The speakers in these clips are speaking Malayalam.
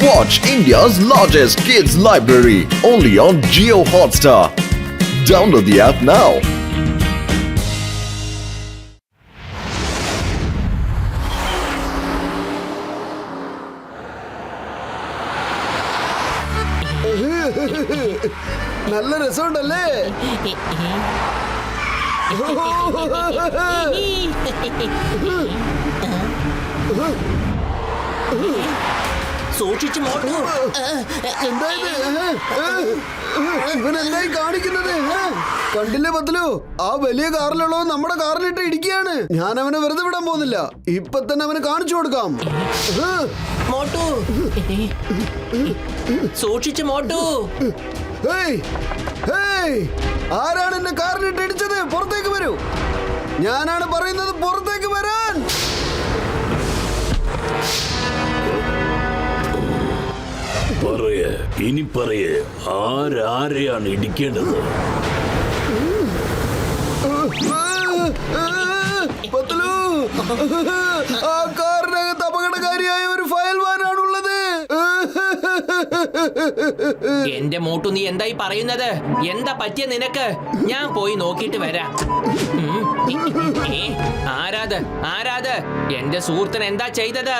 Watch India's largest kids library only on Jio Hotstar. Download the app now. നല്ല രസമുണ്ടല്ലേ? സൂക്ഷിച്ചു മോട്ടു. ഇവനെന്തായി കാണിക്കുന്നത്? കണ്ടില്ലേ പത്തലു, ആ വലിയ കാറിലുള്ളവൻ നമ്മുടെ കാറിലിട്ട് ഇടിക്കുകയാണ്. ഞാൻ അവനെ വെറുതെ വിടാൻ പോകുന്നില്ല. ഇപ്പൊ തന്നെ അവന് കാണിച്ചു കൊടുക്കാം. മോട്ടു സൂക്ഷിച്ചു മോട്ടു. ആരാണ് എന്റെ കാറിലിട്ട് ഇടിച്ചത്? പുറത്തേക്ക് വരൂ. ഞാനാണ് പറയുന്നത്, പുറത്തേക്ക് വരാൻ. ഇനി പറയേ, ആരാരെയാണ് ഇടിക്കേണ്ടത്? പത്തലു, ആ കാറിനകത്ത് അപകടകാരിയായ ഒരു ഫയൽവാനാണുള്ളത്. എന്റെ മോട്ടു, നീ എന്തായി പറയുന്നത്? എന്താ പറ്റിയ നിനക്ക്? ഞാൻ പോയി നോക്കിട്ട് വരാം. ആരാത് എന്റെ സുഹൃത്തിന് എന്താ ചെയ്തത്?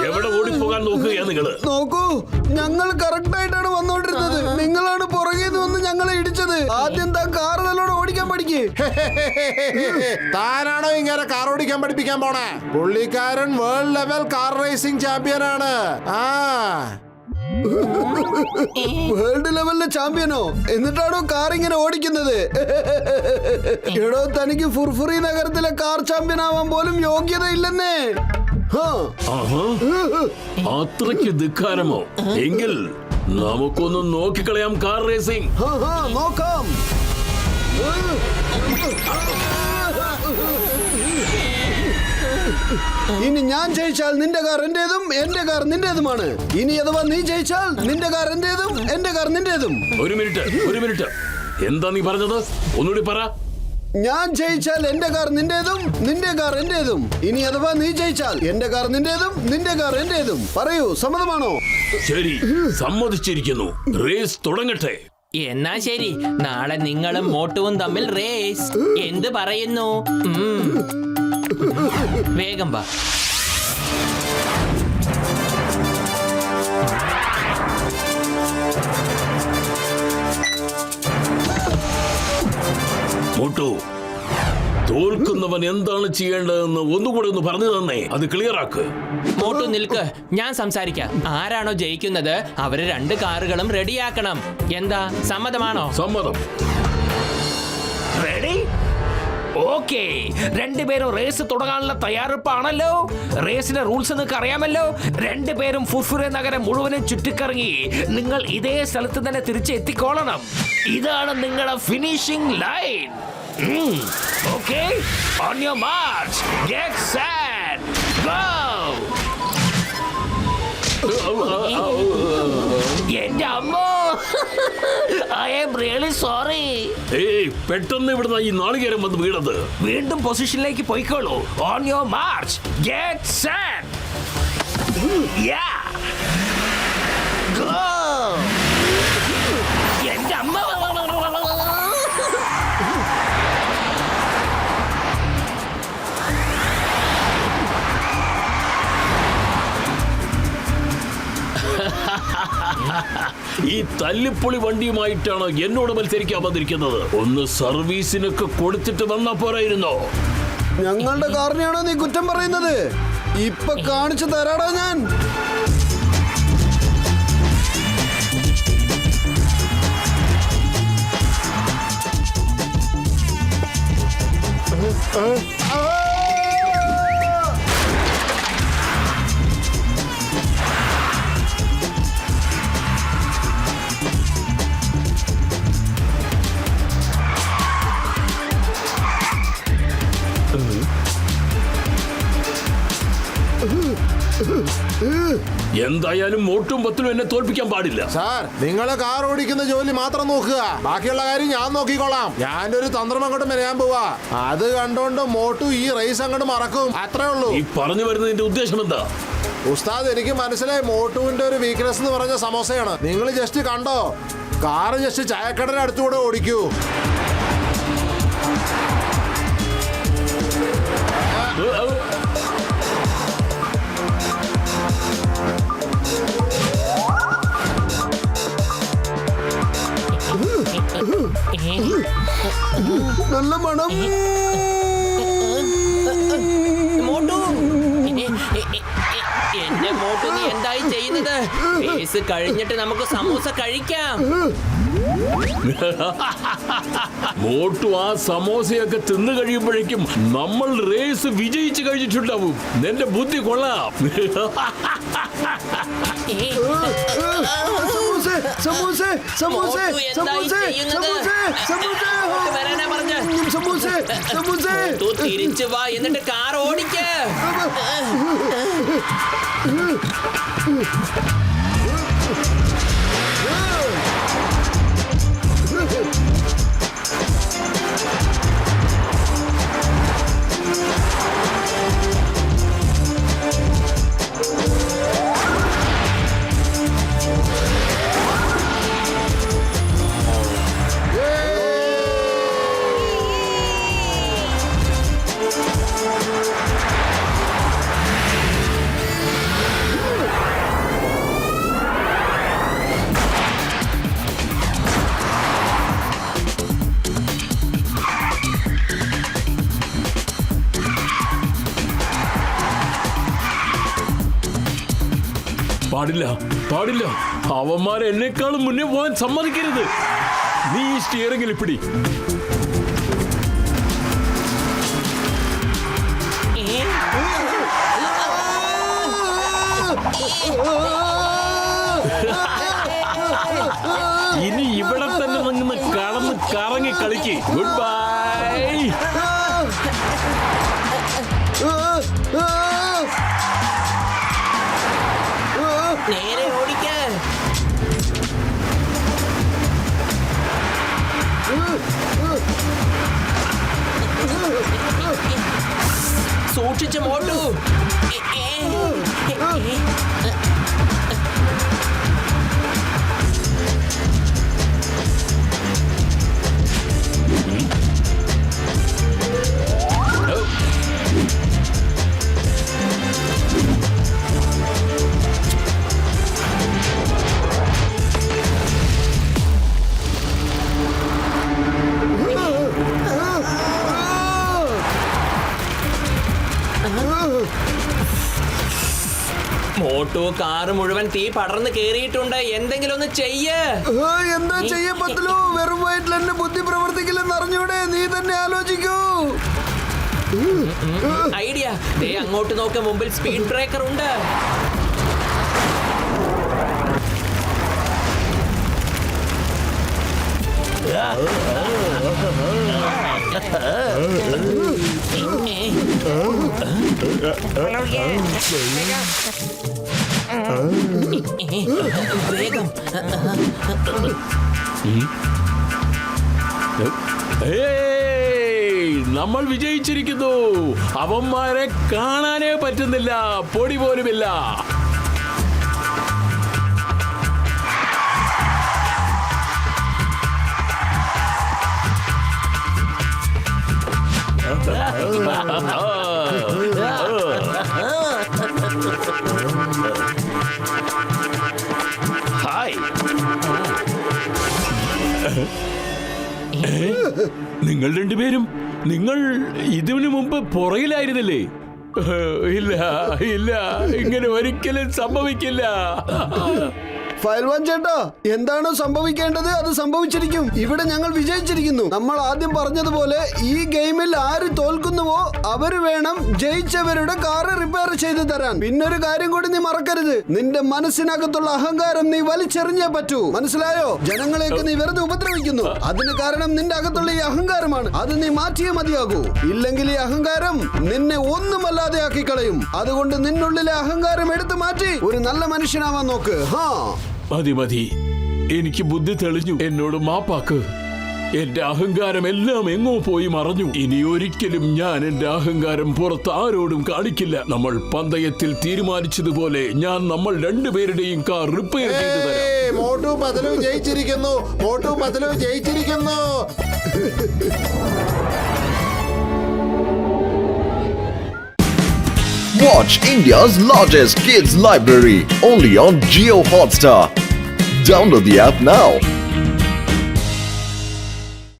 എവിടെ ഓടിപ്പോകാൻ നോക്കുകയാ നിങ്ങള്? നോക്കൂ, ഞങ്ങൾ കറക്റ്റ് ആയിട്ടാണ് വന്നോണ്ടിരുന്നത്. നിങ്ങളാണ് പുറകെ വന്ന് ഞങ്ങളെ ഇടിച്ചത്. ആദ്യം താൻ കാർ നല്ലോണം ഓടിക്കാൻ പഠിക്കേ. താനാണോ ഇങ്ങനെ കാർ ഓടിക്കാൻ പഠിപ്പിക്കാൻ പോണേ? പുള്ളിക്കാരൻ world level car racing champion ആണ്. വേൾഡ് ലെവലിലെ ചാമ്പ്യനോ? എന്നിട്ടാണോ കാർ ഇങ്ങനെ ഓടിക്കുന്നത്? എടോ, തനിക്ക് ഫുർഫുറി നഗരത്തിലെ കാർ ചാമ്പ്യൻ ആവാൻ പോലും യോഗ്യത ഇല്ലെന്നേ. അത്രയ്ക്ക് ധിക്കാരമോ? എങ്കിൽ നമുക്കൊന്ന് നോക്കിക്കളയാം കാർ റേസിംഗ്. നോക്കാം. ഇനി ഞാൻ ജയിച്ചാൽ നിന്റെ കാർ എന്റേതും എന്റെ കാർ നിന്റേതുമാണ്. ഇനി അഥവാ നീ ജയിച്ചാൽ നിന്റെ കാർ എന്റേതും എന്റെ കാർ നിന്റേതും. ഒരു മിനിറ്റ്, എന്താ നീ പറഞ്ഞത്? ഒന്നുകൂടി പറ. ഞാൻ ജയിച്ചാൽ എന്റെ കാർ നിന്റേതും നിന്റെ കാർ എന്റേതും. ഇനി അഥവാ നീ ജയിച്ചാൽ എന്റെ കാർ നിന്റേതും നിന്റെ കാർ എന്റേതും. പറയൂ, സമ്മതമാണോ? ശരി, സമ്മതിച്ചിരിക്കുന്നു. റേസ് തുടങ്ങട്ടെ. എന്നാ ശരി, നാളെ നിങ്ങളും മോട്ടുവും തമ്മിൽ റേസ്. എന്ത് പറയുന്നു? വേഗം വാ. മോട്ടു, തോൽക്കുന്നവൻ എന്താണ് ചെയ്യേണ്ടതെന്ന് ഒന്നുകൂടെ ഒന്ന് പറഞ്ഞു തന്നെ. അത് ക്ലിയർ ആക്ക്. മോട്ടു നിൽക്ക്, ഞാൻ സംസാരിക്കാം. ആരാണോ ജയിക്കുന്നത് അവര് 2 കാറുകളും റെഡിയാക്കണം. എന്താ, സമ്മതമാണോ? സമ്മതം. റെഡി? ഓക്കേ, 2 പേരും റേസ് തുടങ്ങാനുള്ള തയ്യാറെടുപ്പാണല്ലോ. റേസിന്റെ റൂൾസ് നിങ്ങൾക്ക് അറിയാമല്ലോ. 2 പേരും ഫുർഫുറെ നഗരം മുഴുവനും ചുറ്റിക്കറങ്ങി നിങ്ങൾ ഇതേ സ്ഥലത്ത് തന്നെ തിരിച്ചെത്തിക്കോളണം. ഇതാണ് നിങ്ങളുടെ finishing line. Okay, on your March, get set, go. എന്റെ അമ്മോ, ഐ ആം റിയലി സോറി. പെട്ടെന്ന് ഇവിടുന്ന് ഈ നാളികേരം വന്ന് വീണത്. വീണ്ടും പൊസിഷനിലേക്ക് പോയിക്കോളൂ. On your March, get set, yeah, go. എന്റെ അമ്മ, ഈ തല്ലിപ്പൊളി വണ്ടിയുമായിട്ടാണ് എന്നോട് മത്സരിക്കാൻ വന്നിരിക്കുന്നത്. ഒന്ന് സർവീസിനൊക്കെ കൊടുത്തിട്ട് വന്നാ പോരായിരുന്നോ? ഞങ്ങളുടെ കാറിനെയാണോ നീ കുറ്റം പറയുന്നത്? ഇപ്പൊ കാണിച്ചു തരാടാ ഞാൻ. എന്തായാലും മോട്ടും പത്തിലും എന്നെ തോൽപ്പിക്കാൻ പാടില്ല. സാർ, നിങ്ങൾ കാർ ഓടിക്കുന്ന ജോലി മാത്രം നോക്കുക, ബാക്കിയുള്ള കാര്യം ഞാൻ നോക്കിക്കോളാം. ഞാൻ ഒരു തന്ത്രം അങ്ങോട്ട് മെനയാൻ പോവാ. അത് കണ്ടോണ്ട് മോട്ടു ഈ റേസ് അങ്ങോട്ട് മറക്കും, അത്രേ ഉള്ളൂ. ഈ പറഞ്ഞു വരുന്നതിന്റെ ഉദ്ദേശം എന്താ? ഉസ്താദ്, എനിക്ക് മനസ്സിലായി മോട്ടുവിന്റെ ഒരു വീക്ക്നെസ് എന്ന് പറഞ്ഞ സമോസയാണ്. നിങ്ങൾ ജസ്റ്റ് കണ്ടോ, കാറ് ജസ്റ്റ് ചായക്കടയുടെ അടുത്തുകൂടെ ഓടിക്കൂ. നല്ല മണം. മോട്ടു എന്റെ മോട്ടു, നീ എന്തായി ചെയ്യുന്നത്? റേസ് കഴിഞ്ഞിട്ട് നമുക്ക് സമൂസ കഴിക്കാം. മോട്ടു ആ സമോസയൊക്കെ തിന്നു കഴിയുമ്പോഴേക്കും നമ്മൾ റേസ് വിജയിച്ചു കഴിഞ്ഞിട്ടുണ്ടാവും. നിന്റെ ബുദ്ധി കൊള്ളാം. സമൂസ, സമൂസ, സമൂസ, മോട്ടു എന്തായി സമൂസ, ചെയ്യുന്നത്? സമൂസ, അങ്ങോട്ട് വരാനാ പറഞ്ഞെ. സമൂസ, സമൂസ. മോട്ടു തിരിച്ചു വാ, എന്നിട്ട് കാർ ഓടിക്ക. പാടില്ല, പാടില്ല. അവന്മാർ എന്നെക്കാളും മുന്നേ പോകാൻ സമ്മതിക്കരുത്. നീ ഈ സ്റ്റിയറിംഗിൽ പിടി. ഇനി ഇവിടെ തന്നെ നിന്ന് കടന്ന് കറങ്ങി കളിക്ക്. Good bye. നേരെ ഓടിക്ക. സൂക്ഷിച്ച് മോട്ടു. മോട്ടു, കാറ് മുഴുവൻ തീ പടർന്ന് കേറിയിട്ടുണ്ട്. എന്തെങ്കിലും ഒന്ന് ചെയ്യ്. എന്താ ചെയ്യപ്പത്തലോ? വെറും വയറ്റിൽ എന്റെ ബുദ്ധി പ്രവർത്തിക്കില്ലെന്ന് അറിഞ്ഞൂടെ? നീ തന്നെ ആലോചിക്കൂ. ഐഡിയ. ദേ അങ്ങോട്ട് നോക്ക്, മുമ്പിൽ സ്പീഡ് ബ്രേക്കർ ഉണ്ട്. വേഗം. നമ്മൾ വിജയിച്ചിരിക്കുന്നു. അവന്മാരെ കാണാനേ പറ്റുന്നില്ല, പൊടി പോലുമില്ല. ഹായ്. നിങ്ങൾ രണ്ടുപേരും, നിങ്ങൾ ഇതിനു മുമ്പ് പുറകിലായിരുന്നില്ലേ? ഇല്ല ഇല്ല, ഇങ്ങനെ ഒരിക്കലും സംഭവിക്കില്ല. ഫയൽവാൻ ചേട്ടാ, എന്താണോ സംഭവിക്കേണ്ടത് അത് സംഭവിച്ചിരിക്കും. ഇവിടെ ഞങ്ങൾ വിജയിച്ചിരിക്കുന്നു. നമ്മൾ ആദ്യം പറഞ്ഞതുപോലെ ഈ ഗെയിമിൽ ആര് തോൽക്കുന്നുവോ അവര് വേണം ജയിച്ചവരുടെ കാറ് റിപ്പയർ ചെയ്തു തരാൻ. പിന്നൊരു കാര്യം കൂടി നീ മറക്കരുത്, നിന്റെ മനസ്സിനകത്തുള്ള അഹങ്കാരം നീ വലിച്ചെറിഞ്ഞേ പറ്റൂ. മനസ്സിലായോ? ജനങ്ങളെയൊക്കെ നീ വെറുതെ ഉപദ്രവിക്കുന്നു. അതിന് കാരണം നിന്റെ അകത്തുള്ള ഈ അഹങ്കാരമാണ്. അത് നീ മാറ്റിയേ മതിയാകൂ. ഇല്ലെങ്കിൽ ഈ അഹങ്കാരം നിന്നെ ഒന്നുമല്ലാതെ ആക്കി കളയും. അതുകൊണ്ട് നിന്നുള്ളിലെ അഹങ്കാരം എടുത്തു മാറ്റി ഒരു നല്ല മനുഷ്യനാവാൻ നോക്ക്. മതി മതി, എനിക്ക് ബുദ്ധി തെളിഞ്ഞു. എന്നോട് മാപ്പാക്ക്. എന്റെ അഹങ്കാരം എല്ലാം എങ്ങോ പോയി മറഞ്ഞു. ഇനി ഒരിക്കലും ഞാൻ എന്റെ അഹങ്കാരം പുറത്ത് ആരോടും കാണിക്കില്ല. നമ്മൾ പന്തയത്തിൽ തീരുമാനിച്ചതുപോലെ ഞാൻ നമ്മൾ രണ്ടുപേരുടെയും കാർ റിപ്പയർ ചെയ്തു തരാം. Motu പതലു ജയിച്ചിരിക്കുന്നു. Motu പതലു ജയിച്ചിരിക്കുന്നു. Watch India's largest kids library only on Jio Hotstar. Download the app now.